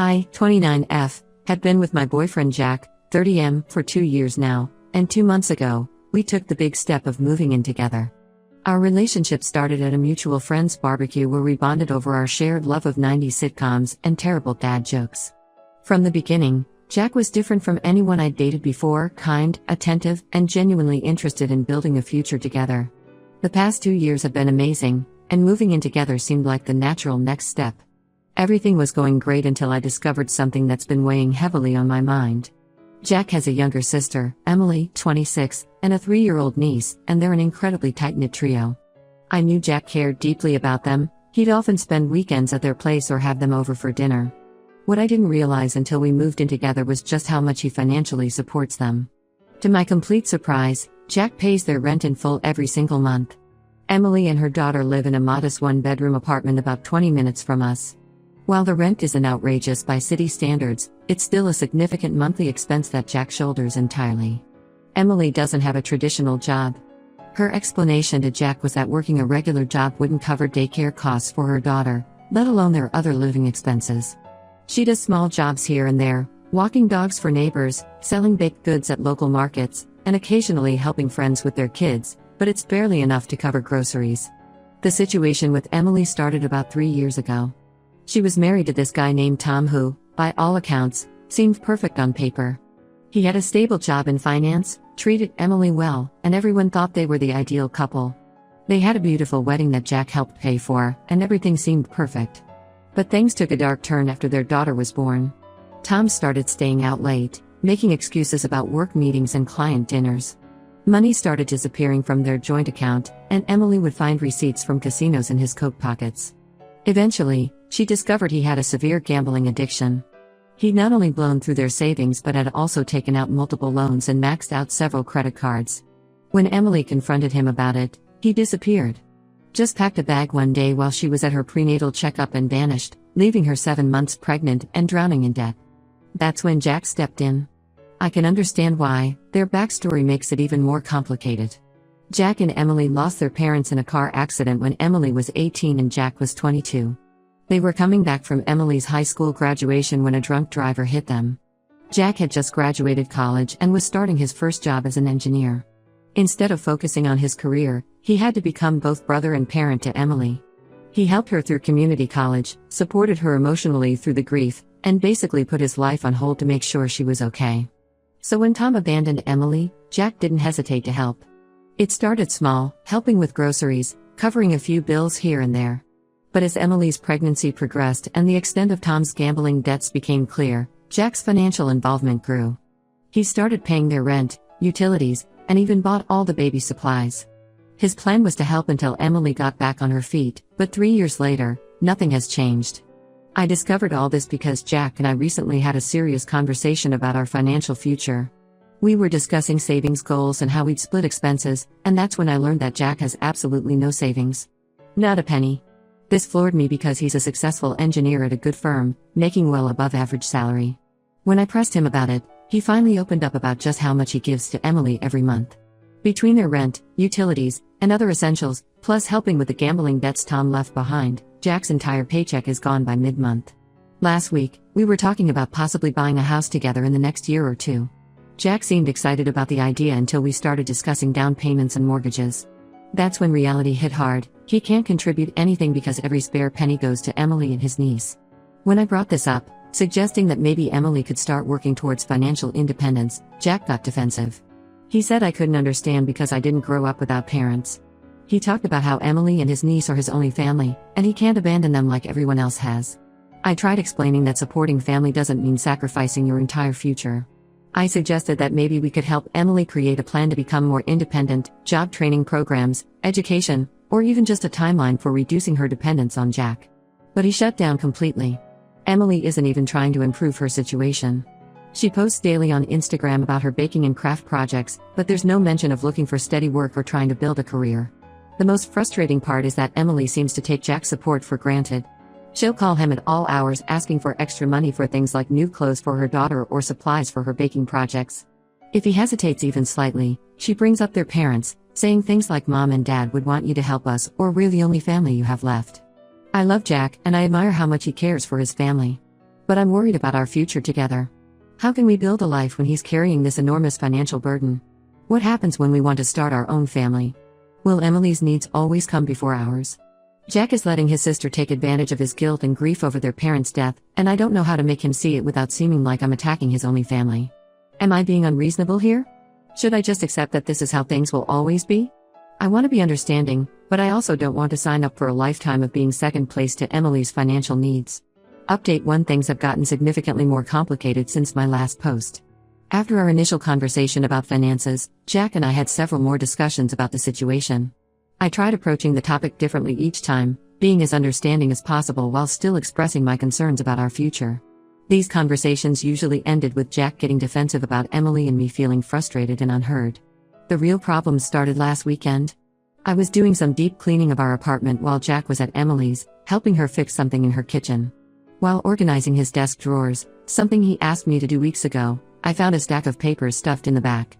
I, 29F, had been with my boyfriend Jack, 30M, for 2 years now, and 2 months ago, we took the big step of moving in together. Our relationship started at a mutual friend's barbecue where we bonded over our shared love of 90s sitcoms and terrible dad jokes. From the beginning, Jack was different from anyone I'd dated before, kind, attentive, and genuinely interested in building a future together. The past 2 years have been amazing, and moving in together seemed like the natural next step. Everything was going great until I discovered something that's been weighing heavily on my mind. Jack has a younger sister, Emily, 26, and a 3-year-old niece, and they're an incredibly tight-knit trio. I knew Jack cared deeply about them. He'd often spend weekends at their place or have them over for dinner. What I didn't realize until we moved in together was just how much he financially supports them. To my complete surprise, Jack pays their rent in full every single month. Emily and her daughter live in a modest 1-bedroom apartment about 20 minutes from us. While the rent isn't outrageous by city standards, it's still a significant monthly expense that Jack shoulders entirely. Emily doesn't have a traditional job. Her explanation to Jack was that working a regular job wouldn't cover daycare costs for her daughter, let alone their other living expenses. She does small jobs here and there, walking dogs for neighbors, selling baked goods at local markets, and occasionally helping friends with their kids, but it's barely enough to cover groceries. The situation with Emily started about 3 years ago. She was married to this guy named Tom who, by all accounts, seemed perfect on paper. He had a stable job in finance, treated Emily well, and everyone thought they were the ideal couple. They had a beautiful wedding that Jack helped pay for, and everything seemed perfect. But things took a dark turn after their daughter was born. Tom started staying out late, making excuses about work meetings and client dinners. Money started disappearing from their joint account, and Emily would find receipts from casinos in his coat pockets. Eventually, she discovered he had a severe gambling addiction. He'd not only blown through their savings but had also taken out multiple loans and maxed out several credit cards. When Emily confronted him about it, he disappeared. Just packed a bag one day while she was at her prenatal checkup and vanished, leaving her 7 months pregnant and drowning in debt. That's when Jack stepped in. I can understand why. Their backstory makes it even more complicated. Jack and Emily lost their parents in a car accident when Emily was 18 and Jack was 22. They were coming back from Emily's high school graduation when a drunk driver hit them. Jack had just graduated college and was starting his first job as an engineer. Instead of focusing on his career, he had to become both brother and parent to Emily. He helped her through community college, supported her emotionally through the grief, and basically put his life on hold to make sure she was okay. So when Tom abandoned Emily, Jack didn't hesitate to help. It started small, helping with groceries, covering a few bills here and there. But as Emily's pregnancy progressed and the extent of Tom's gambling debts became clear, Jack's financial involvement grew. He started paying their rent, utilities, and even bought all the baby supplies. His plan was to help until Emily got back on her feet, but 3 years later, nothing has changed. I discovered all this because Jack and I recently had a serious conversation about our financial future. We were discussing savings goals and how we'd split expenses, and that's when I learned that Jack has absolutely no savings. Not a penny. This floored me because he's a successful engineer at a good firm, making well above average salary. When I pressed him about it, he finally opened up about just how much he gives to Emily every month. Between their rent, utilities, and other essentials, plus helping with the gambling debts Tom left behind, Jack's entire paycheck is gone by mid-month. Last week, we were talking about possibly buying a house together in the next year or two. Jack seemed excited about the idea until we started discussing down payments and mortgages. That's when reality hit hard. He can't contribute anything because every spare penny goes to Emily and his niece. When I brought this up, suggesting that maybe Emily could start working towards financial independence, Jack got defensive. He said I couldn't understand because I didn't grow up without parents. He talked about how Emily and his niece are his only family, and he can't abandon them like everyone else has. I tried explaining that supporting family doesn't mean sacrificing your entire future. I suggested that maybe we could help Emily create a plan to become more independent, job training programs, education, or even just a timeline for reducing her dependence on Jack. But he shut down completely. Emily isn't even trying to improve her situation. She posts daily on Instagram about her baking and craft projects, but there's no mention of looking for steady work or trying to build a career. The most frustrating part is that Emily seems to take Jack's support for granted. She'll call him at all hours asking for extra money for things like new clothes for her daughter or supplies for her baking projects. If he hesitates even slightly, she brings up their parents, saying things like Mom and Dad would want you to help us, or we're the only family you have left. I love Jack, and I admire how much he cares for his family. But I'm worried about our future together. How can we build a life when he's carrying this enormous financial burden? What happens when we want to start our own family? Will Emily's needs always come before ours? Jack is letting his sister take advantage of his guilt and grief over their parents' death, and I don't know how to make him see it without seeming like I'm attacking his only family. Am I being unreasonable here? Should I just accept that this is how things will always be? I want to be understanding, but I also don't want to sign up for a lifetime of being second place to Emily's financial needs. Update 1: Things have gotten significantly more complicated since my last post. After our initial conversation about finances, Jack and I had several more discussions about the situation. I tried approaching the topic differently each time, being as understanding as possible while still expressing my concerns about our future. These conversations usually ended with Jack getting defensive about Emily and me feeling frustrated and unheard. The real problems started last weekend. I was doing some deep cleaning of our apartment while Jack was at Emily's, helping her fix something in her kitchen. While organizing his desk drawers, something he asked me to do weeks ago, I found a stack of papers stuffed in the back.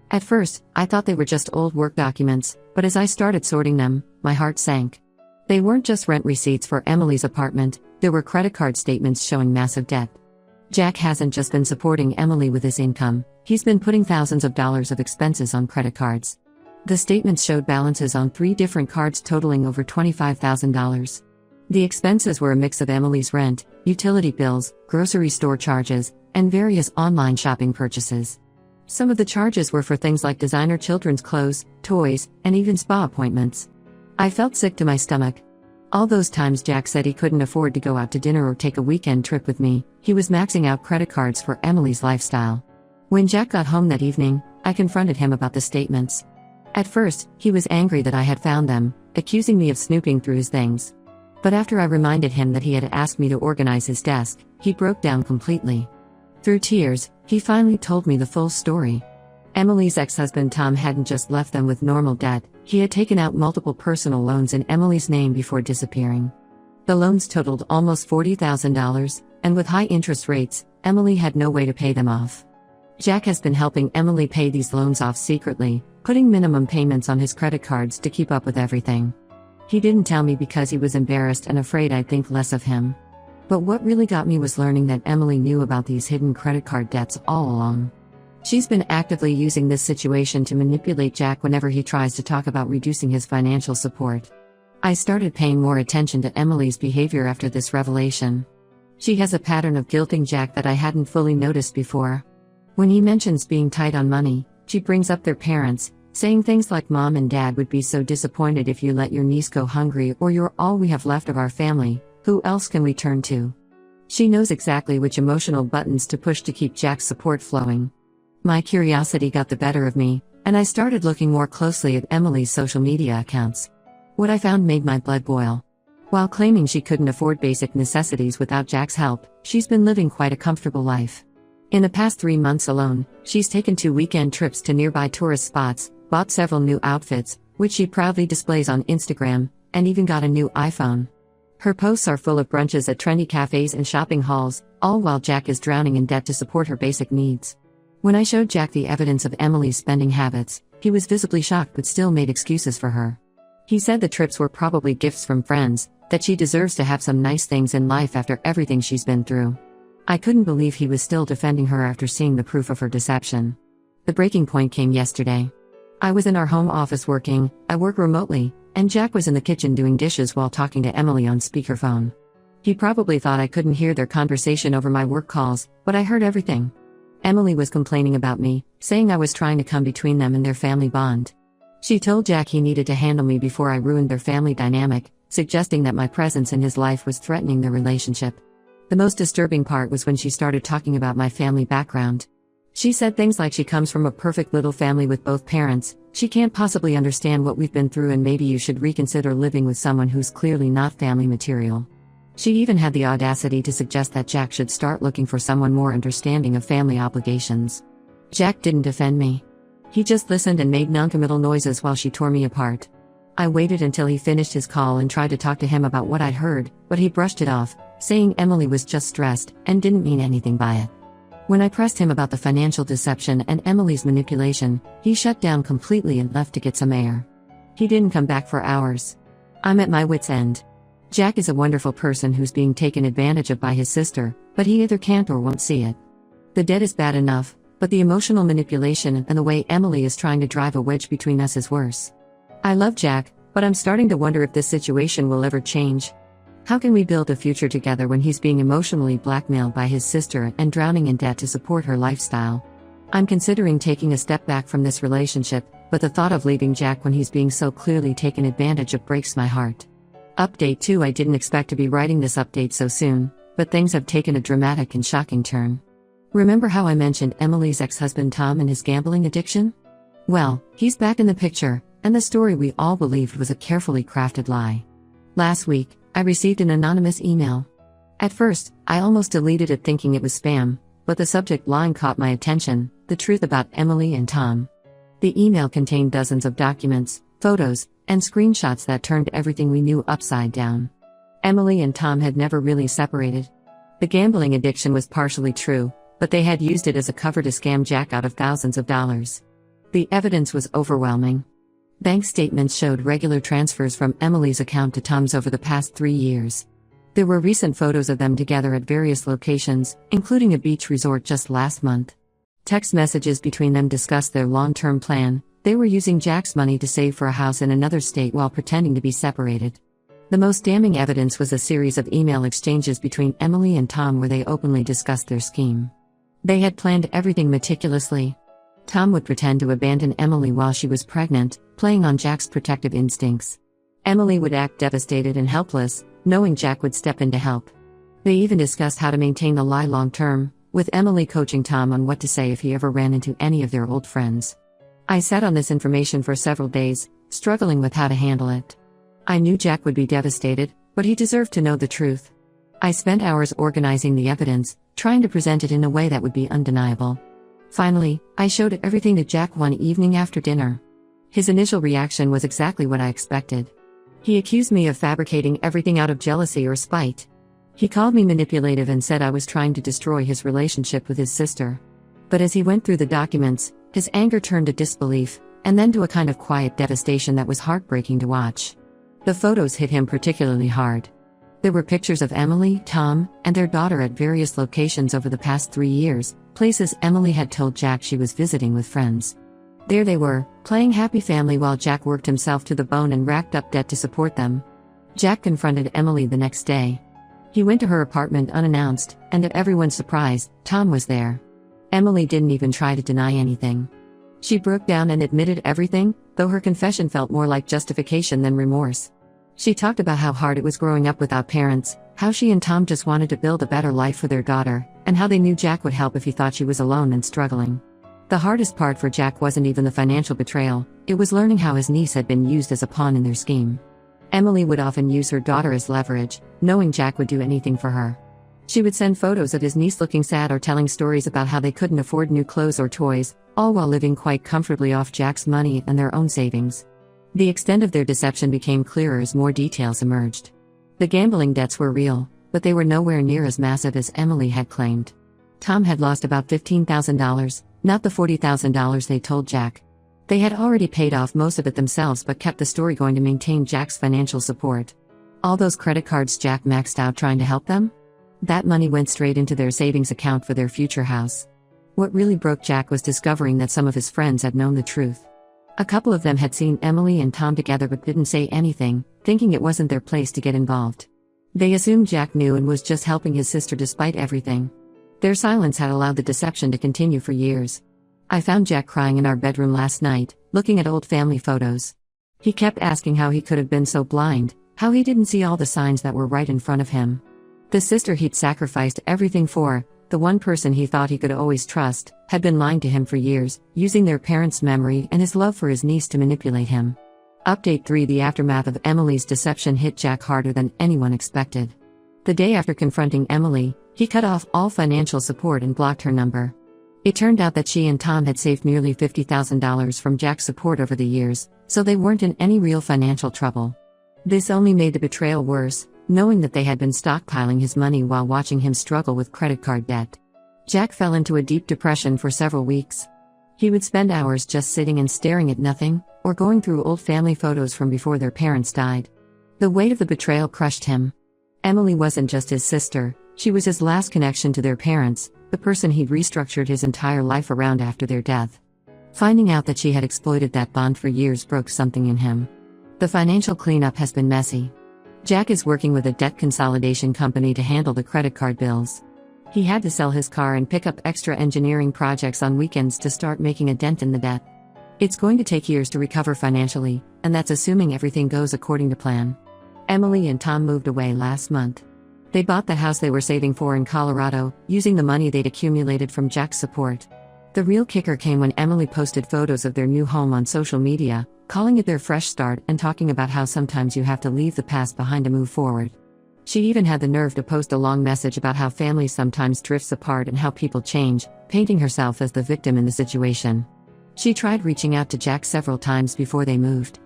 At first, I thought they were just old work documents, but as I started sorting them, my heart sank. They weren't just rent receipts for Emily's apartment, there were credit card statements showing massive debt. Jack hasn't just been supporting Emily with his income, he's been putting thousands of dollars of expenses on credit cards. The statements showed balances on 3 different cards totaling over $25,000. The expenses were a mix of Emily's rent, utility bills, grocery store charges, and various online shopping purchases. Some of the charges were for things like designer children's clothes, toys, and even spa appointments. I felt sick to my stomach. All those times Jack said he couldn't afford to go out to dinner or take a weekend trip with me, he was maxing out credit cards for Emily's lifestyle. When Jack got home that evening, I confronted him about the statements. At first, he was angry that I had found them, accusing me of snooping through his things. But after I reminded him that he had asked me to organize his desk, he broke down completely. Through tears, he finally told me the full story. Emily's ex-husband Tom hadn't just left them with normal debt, he had taken out multiple personal loans in Emily's name before disappearing. The loans totaled almost $40,000, and with high interest rates, Emily had no way to pay them off. Jack has been helping Emily pay these loans off secretly, putting minimum payments on his credit cards to keep up with everything. He didn't tell me because he was embarrassed and afraid I'd think less of him. But what really got me was learning that Emily knew about these hidden credit card debts all along. She's been actively using this situation to manipulate Jack whenever he tries to talk about reducing his financial support. I started paying more attention to Emily's behavior after this revelation. She has a pattern of guilting Jack that I hadn't fully noticed before. When he mentions being tight on money, she brings up their parents, saying things like Mom and Dad would be so disappointed if you let your niece go hungry, or you're all we have left of our family, who else can we turn to? She knows exactly which emotional buttons to push to keep Jack's support flowing. My curiosity got the better of me, and I started looking more closely at Emily's social media accounts. What I found made my blood boil. While claiming she couldn't afford basic necessities without Jack's help, she's been living quite a comfortable life. In the past 3 months alone, she's taken 2 weekend trips to nearby tourist spots, bought several new outfits, which she proudly displays on Instagram, and even got a new iPhone. Her posts are full of brunches at trendy cafes and shopping halls, all while Jack is drowning in debt to support her basic needs. When I showed Jack the evidence of Emily's spending habits, he was visibly shocked but still made excuses for her. He said the trips were probably gifts from friends, that she deserves to have some nice things in life after everything she's been through. I couldn't believe he was still defending her after seeing the proof of her deception. The breaking point came yesterday. I was in our home office working, I work remotely, and Jack was in the kitchen doing dishes while talking to Emily on speakerphone. He probably thought I couldn't hear their conversation over my work calls, but I heard everything. Emily was complaining about me, saying I was trying to come between them and their family bond. She told Jack he needed to handle me before I ruined their family dynamic, suggesting that my presence in his life was threatening their relationship. The most disturbing part was when she started talking about my family background. She said things like she comes from a perfect little family with both parents, she can't possibly understand what we've been through, and maybe you should reconsider living with someone who's clearly not family material. She even had the audacity to suggest that Jack should start looking for someone more understanding of family obligations. Jack didn't defend me. He just listened and made noncommittal noises while she tore me apart. I waited until he finished his call and tried to talk to him about what I'd heard, but he brushed it off, saying Emily was just stressed and didn't mean anything by it. When I pressed him about the financial deception and Emily's manipulation, he shut down completely and left to get some air. He didn't come back for hours. I'm at my wit's end. Jack is a wonderful person who's being taken advantage of by his sister, But he either can't or won't see it. The debt is bad enough, but the emotional manipulation and the way Emily is trying to drive a wedge between us is worse. I love Jack, but I'm starting to wonder if this situation will ever change. How can we build a future together when he's being emotionally blackmailed by his sister and drowning in debt to support her lifestyle? I'm considering taking a step back from this relationship, but the thought of leaving Jack when he's being so clearly taken advantage of breaks my heart. Update 2. I didn't expect to be writing this update so soon, but things have taken a dramatic and shocking turn. Remember how I mentioned Emily's ex-husband Tom and his gambling addiction? Well, he's back in the picture, and the story we all believed was a carefully crafted lie. Last week, I received an anonymous email. At first, I almost deleted it thinking it was spam, but the subject line caught my attention: the truth about Emily and Tom. The email contained dozens of documents, photos, and screenshots that turned everything we knew upside down. Emily and Tom had never really separated. The gambling addiction was partially true, but they had used it as a cover to scam Jack out of thousands of dollars. The evidence was overwhelming. Bank statements showed regular transfers from Emily's account to Tom's over the past 3 years. There were recent photos of them together at various locations, including a beach resort just last month. Text messages between them discussed their long-term plan. They were using Jack's money to save for a house in another state while pretending to be separated. The most damning evidence was a series of email exchanges between Emily and Tom where they openly discussed their scheme. They had planned everything meticulously. Tom would pretend to abandon Emily while she was pregnant, playing on Jack's protective instincts. Emily would act devastated and helpless, knowing Jack would step in to help. They even discussed how to maintain the lie long term, with Emily coaching Tom on what to say if he ever ran into any of their old friends. I sat on this information for several days, struggling with how to handle it. I knew Jack would be devastated, but he deserved to know the truth. I spent hours organizing the evidence, trying to present it in a way that would be undeniable. Finally, I showed everything to Jack one evening after dinner. His initial reaction was exactly what I expected. He accused me of fabricating everything out of jealousy or spite. He called me manipulative and said I was trying to destroy his relationship with his sister. But as he went through the documents, his anger turned to disbelief, and then to a kind of quiet devastation that was heartbreaking to watch. The photos hit him particularly hard. There were pictures of Emily, Tom, and their daughter at various locations over the past 3 years, places Emily had told Jack she was visiting with friends. There they were, playing happy family while Jack worked himself to the bone and racked up debt to support them. Jack confronted Emily the next day. He went to her apartment unannounced, and to everyone's surprise, Tom was there. Emily didn't even try to deny anything. She broke down and admitted everything, though her confession felt more like justification than remorse. She talked about how hard it was growing up without parents, how she and Tom just wanted to build a better life for their daughter, and how they knew Jack would help if he thought she was alone and struggling. The hardest part for Jack wasn't even the financial betrayal, it was learning how his niece had been used as a pawn in their scheme. Emily would often use her daughter as leverage, knowing Jack would do anything for her. She would send photos of his niece looking sad or telling stories about how they couldn't afford new clothes or toys, all while living quite comfortably off Jack's money and their own savings. The extent of their deception became clearer as more details emerged. The gambling debts were real, but they were nowhere near as massive as Emily had claimed. Tom had lost about $15,000, not the $40,000 they told Jack. They had already paid off most of it themselves but kept the story going to maintain Jack's financial support. All those credit cards Jack maxed out trying to help them? That money went straight into their savings account for their future house. What really broke Jack was discovering that some of his friends had known the truth. A couple of them had seen Emily and Tom together but didn't say anything, thinking it wasn't their place to get involved. They assumed Jack knew and was just helping his sister despite everything. Their silence had allowed the deception to continue for years. I found Jack crying in our bedroom last night, looking at old family photos. He kept asking how he could have been so blind, how he didn't see all the signs that were right in front of him. The sister he'd sacrificed everything for, the one person he thought he could always trust, had been lying to him for years, using their parents' memory and his love for his niece to manipulate him. Update 3: The aftermath of Emily's deception hit Jack harder than anyone expected. The day after confronting Emily, he cut off all financial support and blocked her number. It turned out that she and Tom had saved nearly $50,000 from Jack's support over the years, so they weren't in any real financial trouble. This only made the betrayal worse, knowing that they had been stockpiling his money while watching him struggle with credit card debt. Jack fell into a deep depression for several weeks. He would spend hours just sitting and staring at nothing, or going through old family photos from before their parents died. The weight of the betrayal crushed him. Emily wasn't just his sister, She was his last connection to their parents, the person he'd restructured his entire life around after their death. Finding out that she had exploited that bond for years broke something in him. The financial cleanup has been messy. Jack is working with a debt consolidation company to handle the credit card bills. He had to sell his car and pick up extra engineering projects on weekends to start making a dent in the debt. It's going to take years to recover financially, and that's assuming everything goes according to plan. Emily and Tom moved away last month. They bought the house they were saving for in Colorado, using the money they'd accumulated from Jack's support. The real kicker came when Emily posted photos of their new home on social media, calling it their fresh start and talking about how sometimes you have to leave the past behind to move forward. She even had the nerve to post a long message about how family sometimes drifts apart and how people change, painting herself as the victim in the situation. She tried reaching out to Jack several times before they moved.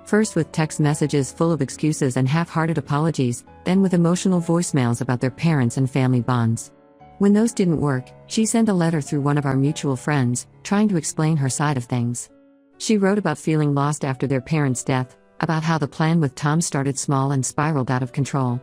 First with text messages full of excuses and half-hearted apologies, then with emotional voicemails about their parents and family bonds. When those didn't work, she sent a letter through one of our mutual friends, trying to explain her side of things. She wrote about feeling lost after their parents' death, about how the plan with Tom started small and spiraled out of control.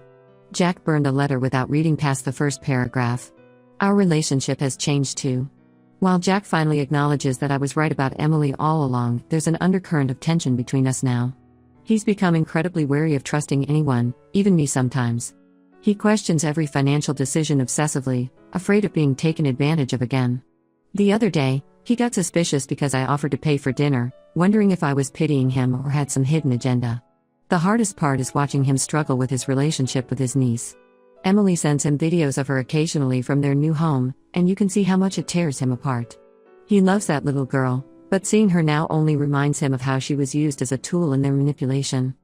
Jack burned the letter without reading past the first paragraph. Our relationship has changed too. While Jack finally acknowledges that I was right about Emily all along, there's an undercurrent of tension between us now. He's become incredibly wary of trusting anyone, even me sometimes. He questions every financial decision obsessively, afraid of being taken advantage of again. The other day, he got suspicious because I offered to pay for dinner, wondering if I was pitying him or had some hidden agenda. The hardest part is watching him struggle with his relationship with his niece. Emily sends him videos of her occasionally from their new home, and you can see how much it tears him apart. He loves that little girl, but seeing her now only reminds him of how she was used as a tool in their manipulation.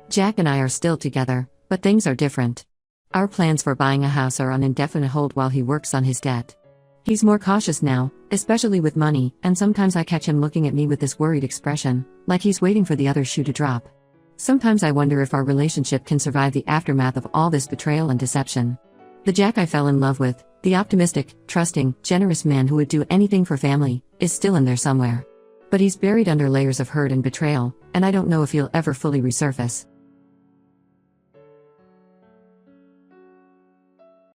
Jack and I are still together, but things are different. Our plans for buying a house are on indefinite hold while he works on his debt. He's more cautious now, especially with money, and sometimes I catch him looking at me with this worried expression, like he's waiting for the other shoe to drop. Sometimes I wonder if our relationship can survive the aftermath of all this betrayal and deception. The Jack I fell in love with, the optimistic, trusting, generous man who would do anything for family, is still in there somewhere. But he's buried under layers of hurt and betrayal, and I don't know if he'll ever fully resurface.